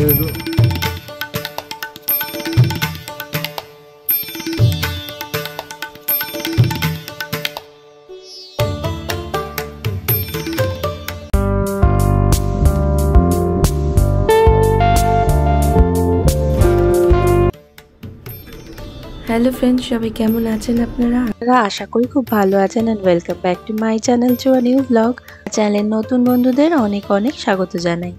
Hello friends सबाई केमन आছেন আপনারা আশা করি খুব ভালো আছেন and welcome back to my channel to a new blog চ্যানেলের নতুন বন্ধুদের অনেক অনেক স্বাগত জানাই।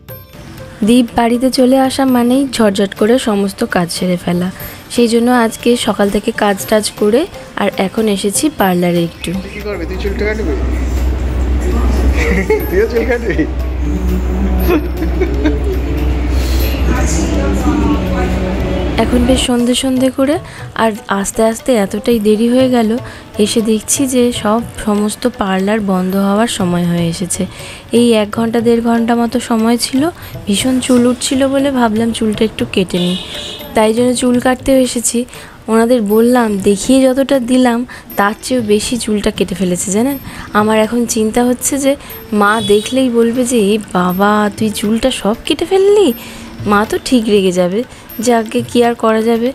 দীপ বাড়িতে চলে আসা মানেই ঝটঝট করে সমস্ত কাজ সেরে ফেলা, সেই জন্য আজকে সকাল থেকে কাজ করে আর এখন এসেছি পার্লারে। একটু কি করবে তুই? চুলটা কাটবি? তুইও চুল কাটবি? এখন বেশ সন্ধে করে আর আস্তে আস্তে এতটাই দেরি হয়ে গেল, এসে দেখছি যে সমস্ত পার্লার বন্ধ হওয়ার সময় হয়ে এসেছে। এই 1 ঘন্টা 1.5 ঘন্টা মতো সময় ছিল। ভীষণ চুল উঠছিল বলে ভাবলাম চুলটা একটু কেটে নিই, তাই জন্য চুল কাটতেও এসেছি। ওনাদের বললাম, দেখিয়ে যতটা দিলাম তার চেয়েও বেশি চুলটা কেটে ফেলেছে জানেন। আমার এখন চিন্তা হচ্ছে যে মা দেখলেই বলবে যে এ বাবা তুই চুলটা সব কেটে ফেললি। মা তো ঠিক রেগে যাবে, যাকে কি আর করা যাবে।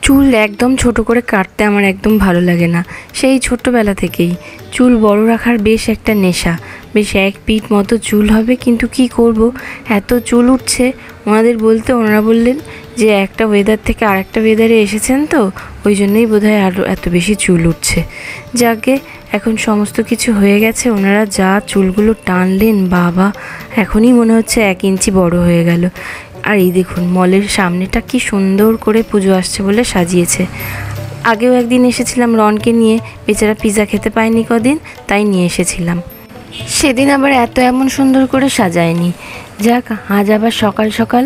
চুল একদম ছোট করে কাটতে আমার একদম ভালো লাগে না, সেই ছোট্টবেলা থেকেই। চুল বড় রাখার বেশ একটা নেশা, বেশ 1 পিঠ মতো চুল হবে, কিন্তু কি করব, এত চুল উঠছে। ওনারা বললেন যে একটা ওয়েদার থেকে আরেকটা ওয়েদারে এসেছেন তো, ওই জন্যই বোধহয় আরও এত বেশি চুল উঠছে। যাকে এখন সমস্ত কিছু হয়ে গেছে, ওনারা যা চুলগুলো টানলেন বাবা, এখনই মনে হচ্ছে 1 ইঞ্চি বড় হয়ে গেল। আর এই দেখুন মলের সামনেটা কি সুন্দর করে পুজো আসছে বলে সাজিয়েছে। আগেও একদিন এসেছিলাম রনকে নিয়ে, বেচারা পিৎজা খেতে পায়নি কদিন, তাই নিয়ে এসেছিলাম। সেদিন আবার এমন সুন্দর করে সাজায়নি। যাক, আজ আবার সকাল সকাল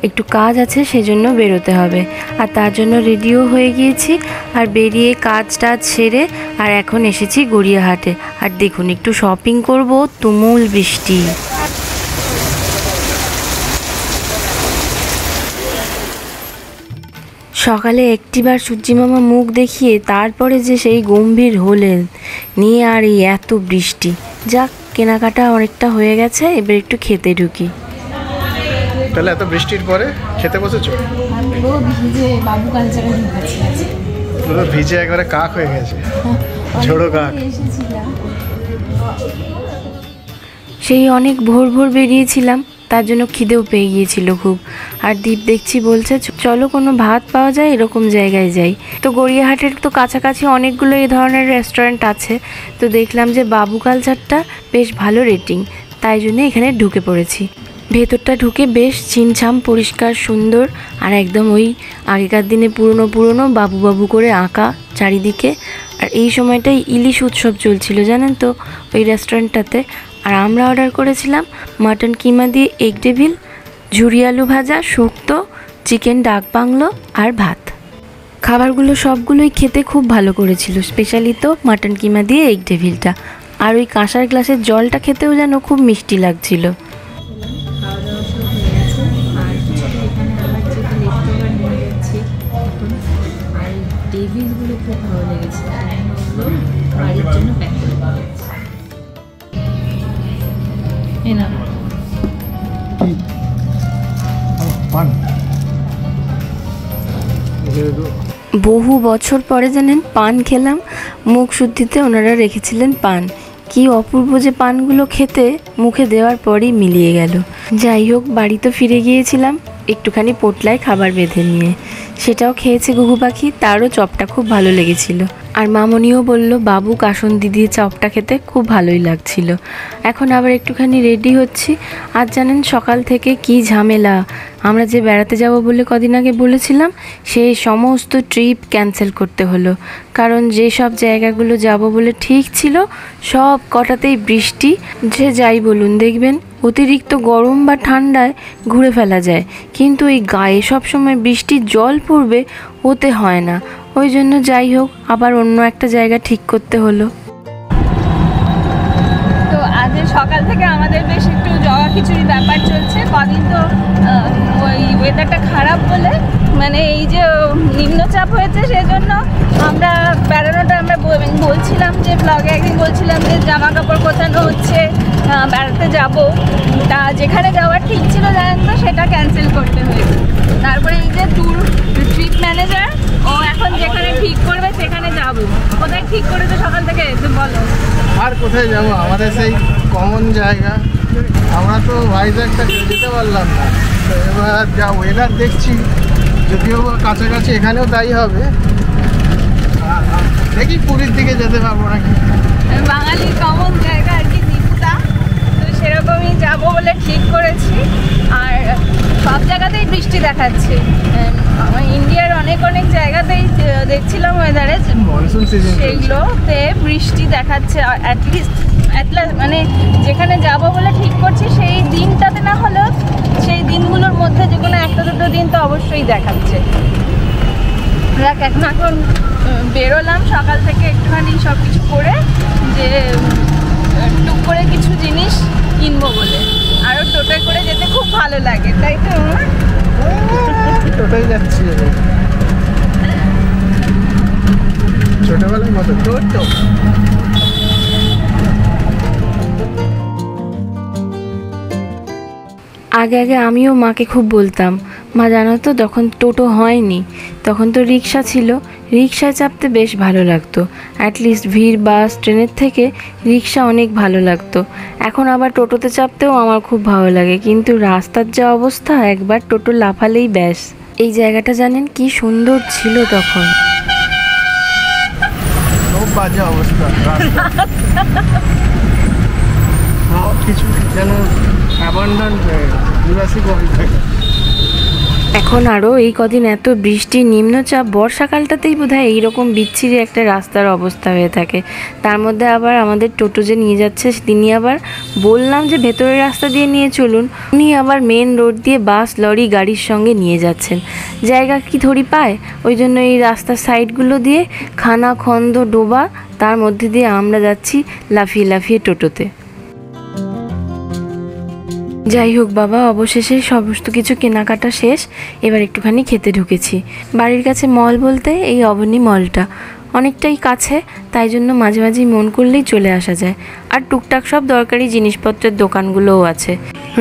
একটু কাজ আছে, সেজন্য বেরোতে হবে, আর তার জন্য রেডিও হয়ে গিয়েছি। আর বেরিয়ে কাজ সেরে আর এখন এসেছি গড়িয়াহাটে। আর দেখুন একটু শপিং করব, তুমুল বৃষ্টি। সকালে একটিবার সূর্যি মামা মুখ দেখিয়ে তারপরে যে সেই গম্ভীর হলেন নিয়ে, আর এই এত বৃষ্টি। যাক, কেনাকাটা অনেকটা হয়ে গেছে, এবার একটু খেতে ঢুকি। তাহলে এত বৃষ্টির পরে খেতে বসেছো? পুরো ভিজে বাবু কালচারে ঢুকেছি, পুরো ভিজে একবারে কাক হয়ে গেছে, ঝোড়ো কাক। সেই অনেক ভোর বেরিয়েছিলাম, তার জন্য খিদেও পেয়ে গিয়েছিল খুব। আর দীপ দেখছি বলছে চলো কোনো ভাত পাওয়া যায় এরকম জায়গায় যাই। তো গড়িয়াহাটের তো কাছাকাছি অনেকগুলো এই ধরনের রেস্টুরেন্ট আছে, তো দেখলাম যে বাবু কালচারটা বেশ ভালো রেটিং, তাই জন্য এখানে ঢুকে পড়েছি। ভেতরটা ঢুকে বেশ ছিমছাম পরিষ্কার সুন্দর, আর একদম ওই আগেকার দিনে পুরনো বাবু করে আঁকা চারিদিকে। আর এই সময়টাই ইলিশ উৎসব চলছিল জানেন তো ওই রেস্টুরেন্টটাতে। আর আমরা অর্ডার করেছিলাম মাটন কিমা দিয়ে এগ ডেভিল, ঝুরি আলু ভাজা, শুক্তো, চিকেন ডাক বাংলো আর ভাত। খাবারগুলো সবগুলোই খেতে খুব ভালো করেছিল, স্পেশালি তো মাটন কিমা দিয়ে এগ ডেভিলটা। আর ওই কাঁসার গ্লাসের জলটা খেতেও যেন খুব মিষ্টি লাগছিল। খুব ভালো লেগেছে, বাড়ির জন্য প্যাক করে না। বহু বছর পরে জানেন পান খেলাম, মুখ শুদ্ধিতে ওনারা রেখেছিলেন পান। কি অপূর্ব যে পানগুলো খেতে, মুখে দেওয়ার পরই মিলিয়ে গেল। যাই হোক, বাড়ি তো ফিরে গিয়েছিলাম একটুখানি পোটলায় খাবার বেঁধে নিয়ে, সেটাও খেয়েছে ঘুঘু পাখি, তারও চপটা খুব ভালো লেগেছিল। আর মামনিও বলল বাবু কাসুন্দি দিয়ে চপটা খেতে খুব ভালোই লাগছিল। এখন আবার একটুখানি রেডি হচ্ছি। আর জানেন সকাল থেকে কি ঝামেলা, আমরা যে বেড়াতে যাব বলে কদিন আগে বলেছিলাম, সেই সমস্ত ট্রিপ ক্যান্সেল করতে হলো। কারণ যেসব জায়গাগুলো যাব বলে ঠিক ছিল সব কটাতেই বৃষ্টি। যে যাই বলুন, দেখবেন অতিরিক্ত গরম বা ঠান্ডায় ঘুরে ফেলা যায়, কিন্তু এই গায়ে সবসময় বৃষ্টির জল পড়বে ওতে হয় না। ওই জন্য যাই হোক আবার অন্য একটা জায়গা ঠিক করতে হলো। তো আজ সকাল থেকে আমাদের বেশ একটু জগা খিচুড়ি ব্যাপার চলছে। কদিন তো ওই ওয়েদারটা খারাপ বলে মানে এই যে নিম্নচাপ হয়েছে সেজন্য আমরা বেড়ানোটা আমরা বলছিলাম যে ব্লগে একদিন বলছিলাম যে জামা কাপড় গোছানো হচ্ছে, বেড়াতে যাব। তা যেখানে যাওয়ার ঠিক ছিল জানেন তো, সেটা ক্যান্সেল করতে হয়েছে। তারপরে এই যে ট্রিপ ম্যানেজার, ও এখন যেখানে ঠিক করবে সেখানে যাব। কোথায় ঠিক করেছে সকাল থেকে একটু বলো। আর কোথায় যাবো, আমাদের সেই কমন জায়গা। আমরা তো ভাইজ্যাগটা যেতে পারলাম না, তো এবার যা ওয়েদার দেখছি, যদিও কাছাকাছি এখানেও তাই হবে, দেখি পুরীর দিকে যেতে পারবো নাকি। বাঙালির কমন জায়গা আর কি, দীপুটা, তো সেরকমই যাব বলে ঠিক করেছি। আর সব জায়গাতেই বৃষ্টি দেখাচ্ছে, ইন্ডিয়ার অনেক অনেক জায়গাতেই দেখছিলাম ওয়েদারে, মনসুন সিজন সেইগুলোতে বৃষ্টি দেখাচ্ছে। অ্যাটলিস্ট মানে যেখানে যাব বলে ঠিক করছি সেই দিনটাতে না হলেও সেই দিনগুলোর মধ্যে যে কোনো একটা দুটো দিন তো অবশ্যই দেখাচ্ছে। দেখ এখন বেরোলাম সকাল থেকে একটুখানি সব কিছু করে, যে টুক করে কিছু জিনিস কিনবো বলে। আরও টোটোয় করে যেতে খুব ভালো লাগে, তাই তো? টোটোই যাচ্ছি, ছোটবেলার মতো টোটো। আগে আগে আমিও মাকে খুব বলতাম, মা জানো তো যখন টোটো হয়নি তখন তো রিক্সা ছিল, রিক্সায় চাপতে বেশ ভালো লাগতো। অ্যাটলিস্ট ভিড় বাস ট্রেনের থেকে রিক্সা অনেক ভালো লাগতো। এখন আবার টোটোতে চাপতেও আমার খুব ভালো লাগে, কিন্তু রাস্তার যা অবস্থা, একবার টোটো লাফালেই ব্যাস। এই জায়গাটা জানেন কি সুন্দর ছিল তখন। খুব বাজে অবস্থা, সব কিছু যেন অ্যাবান্ডন হয়ে গেছে, নিবাসী কমে থাকে। এখন আরও এই কদিন এত বৃষ্টি, নিম্নচাপ, বর্ষাকালটাতেই বোধহয় এইরকম বিচ্ছিরি একটা রাস্তার অবস্থা হয়ে থাকে। তার মধ্যে আবার আমাদের টোটো যে নিয়ে যাচ্ছে, তিনি আবার বললাম যে ভেতরের রাস্তা দিয়ে নিয়ে চলুন, উনি আবার মেন রোড দিয়ে বাস লরি গাড়ির সঙ্গে নিয়ে যাচ্ছেন। জায়গা কি থরি পায়, ওই জন্য এই রাস্তার সাইডগুলো দিয়ে খানা খন্দ ডোবা, তার মধ্যে দিয়ে আমরা যাচ্ছি লাফিয়ে লাফিয়ে টোটোতে। যাই হোক বাবা, অবশেষে সমস্ত কিছু কেনাকাটা শেষ। এবার একটুখানি খেতে ঢুকেছি। বাড়ির কাছে মল বলতে এই অবনী মলটা অনেকটাই কাছে, তাই জন্য মাঝে মাঝেই মন করলেই চলে আসা যায়। আর টুকটাক সব দরকারি জিনিসপত্রের দোকানগুলোও আছে।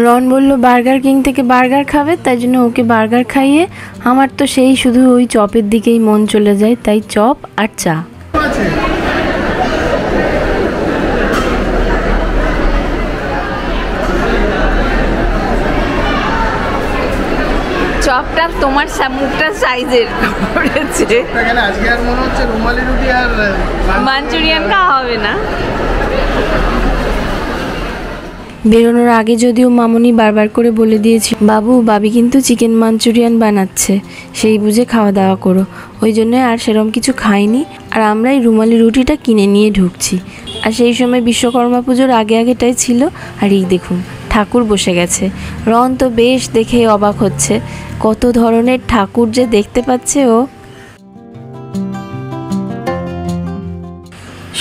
রন বলল বার্গার কিং থেকে বার্গার খাবে, তাই জন্য ওকে বার্গার খাইয়ে আমার তো সেই শুধু ওই চপের দিকেই মন চলে যায়, তাই চপ আর চা। চপটা তোমার মুখটা সাইজের করেছে, আজকে আর মনে হচ্ছে রুমালি রুটি আর মাঞ্চুরিয়ান খাওয়া হবে না। বেরোনোর আগে যদিও মামনি বারবার করে বলে দিয়েছি, বাবু বাবি কিন্তু চিকেন মাঞ্চুরিয়ান বানাচ্ছে, সেই বুঝে খাওয়া দাওয়া করো। ওই জন্য আর সেরকম কিছু খাইনি, আর আমরা এই রুমালি রুটিটা কিনে নিয়ে ঢুকছি। আর সেই সময় বিশ্বকর্মা পুজোর আগে আগেটাই ছিল। আর এই দেখুন ঠাকুর বসে গেছে। রন তো বেশ দেখে অবাক হচ্ছে, কত ধরনের ঠাকুর যে দেখতে পাচ্ছে ও।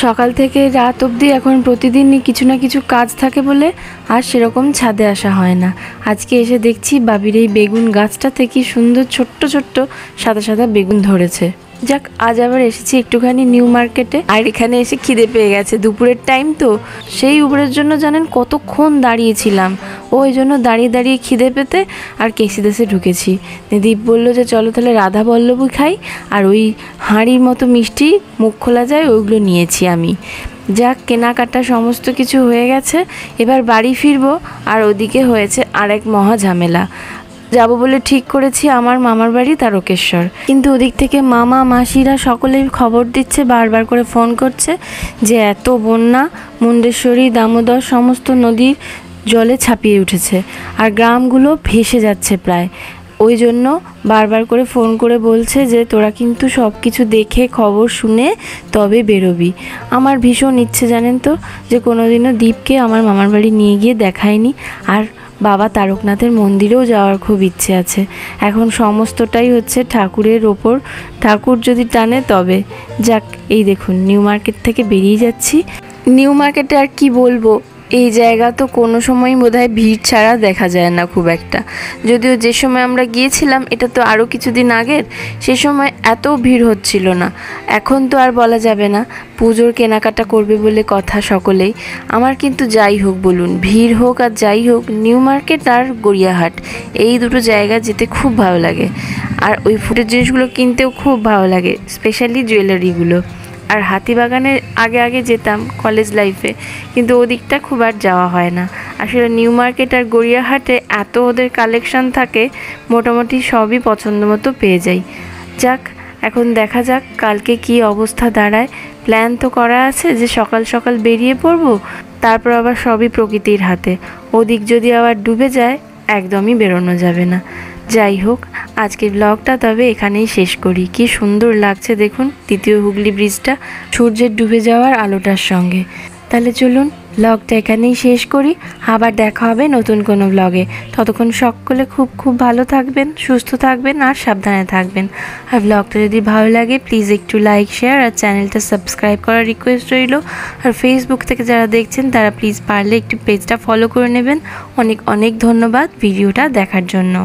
সকাল থেকে রাত অবধি এখন প্রতিদিনই কিছু না কিছু কাজ থাকে বলে আর সেরকম ছাদে আসা হয় না। আজকে এসে দেখছি বাবির এই বেগুন গাছটা থেকে সুন্দর ছোট্ট ছোট্ট সাদা সাদা বেগুন ধরেছে। যাক, আজ আবার এসেছি একটুখানি নিউ মার্কেটে, আর এখানে এসে খিদে পেয়ে গেছে। দুপুরের টাইম তো, সেই উপরের জন্য জানেন কতক্ষণ দাঁড়িয়েছিলাম, ওই জন্য দাঁড়িয়ে দাঁড়িয়ে খিদে পেতে আর কেসিদেশে ঢুকেছি। দীপ বলল যে চলো তাহলে রাধা বল্লভী খাই, আর ওই হাঁড়ির মতো মিষ্টি মুখ খোলা যায় ওইগুলো নিয়েছি আমি। যাক, কেনাকাটা সমস্ত কিছু হয়ে গেছে, এবার বাড়ি ফিরবো। আর ওদিকে হয়েছে আরেক মহা ঝামেলা। যাব বলে ঠিক করেছি আমার মামার বাড়ি তারকেশ্বর, কিন্তু ওদিক থেকে মামা মাসিরা সকলেই খবর দিচ্ছে, বারবার করে ফোন করছে যে এত বন্যা, মুন্ডেশ্বরী দামোদর সমস্ত নদীর জলে ছাপিয়ে উঠেছে আর গ্রামগুলো ভেসে যাচ্ছে প্রায়। ওই জন্য বারবার করে ফোন করে বলছে যে তোরা কিন্তু সব কিছু দেখে খবর শুনে তবে বেরোবি। আমার ভীষণ ইচ্ছে জানেন তো, যে কোনোদিনও দীপকে আমার মামার বাড়ি নিয়ে গিয়ে দেখায়নি। আর বাবা তারকনাথের মন্দিরেও যাওয়ার খুব ইচ্ছে আছে। এখন সমস্তটাই হচ্ছে ঠাকুরের ওপর, ঠাকুর যদি টানে তবে। যাক, এই দেখুন নিউ মার্কেট থেকে বেরিয়ে যাচ্ছি। নিউ মার্কেটে আর কি বলবো, এই জায়গা তো কোনো সময় বোধহয় ভিড় ছাড়া দেখা যায় না খুব একটা। যদিও যে সময় আমরা গিয়েছিলাম এটা তো আরও কিছুদিন আগের, সে সময় এত ভিড় হচ্ছিল না। এখন তো আর বলা যাবে না, পুজোর কেনাকাটা করবে বলে কথা সকলেই। আমার কিন্তু যাই হোক বলুন, ভিড় হোক আর যাই হোক, নিউ মার্কেট আর গড়িয়াহাট এই দুটো জায়গা যেতে খুব ভালো লাগে। আর ওই ফুটের জিনিসগুলো কিনতেও খুব ভালো লাগে, স্পেশালি জুয়েলারিগুলো। আর হাতিবাগানের আগে আগে যেতাম কলেজ লাইফে, কিন্তু ওদিকটা খুব আর যাওয়া হয় না। আসলে নিউ মার্কেট আর গড়িয়াহাটে এত ওদের কালেকশন থাকে, মোটামুটি সবই পছন্দ মতো পেয়ে যাই। যাক, এখন দেখা যাক কালকে কি অবস্থা দাঁড়ায়। প্ল্যান তো করা আছে যে সকাল সকাল বেরিয়ে পড়ব, তারপর আবার সবই প্রকৃতির হাতে। ওদিক যদি আবার ডুবে যায় একদমই বেরোনো যাবে না। যাই হোক, আজকের ব্লগটা তবে এখানেই শেষ করি। কি সুন্দর লাগছে দেখুন দ্বিতীয় হুগলি ব্রিজটা সূর্যের ডুবে যাওয়ার আলোটার সঙ্গে। তাহলে চলুন ব্লগটা এখানেই শেষ করি, আবার দেখা হবে নতুন কোনো ব্লগে। ততক্ষণ সকলে খুব খুব ভালো থাকবেন, সুস্থ থাকবেন আর সাবধানে থাকবেন। আর ব্লগটা যদি ভালো লাগে প্লিজ একটু লাইক, শেয়ার আর চ্যানেলটা সাবস্ক্রাইব করার রিকোয়েস্ট রইল। আর ফেসবুক থেকে যারা দেখছেন তারা প্লিজ পারলে একটু পেজটা ফলো করে নেবেন। অনেক অনেক ধন্যবাদ ভিডিওটা দেখার জন্য।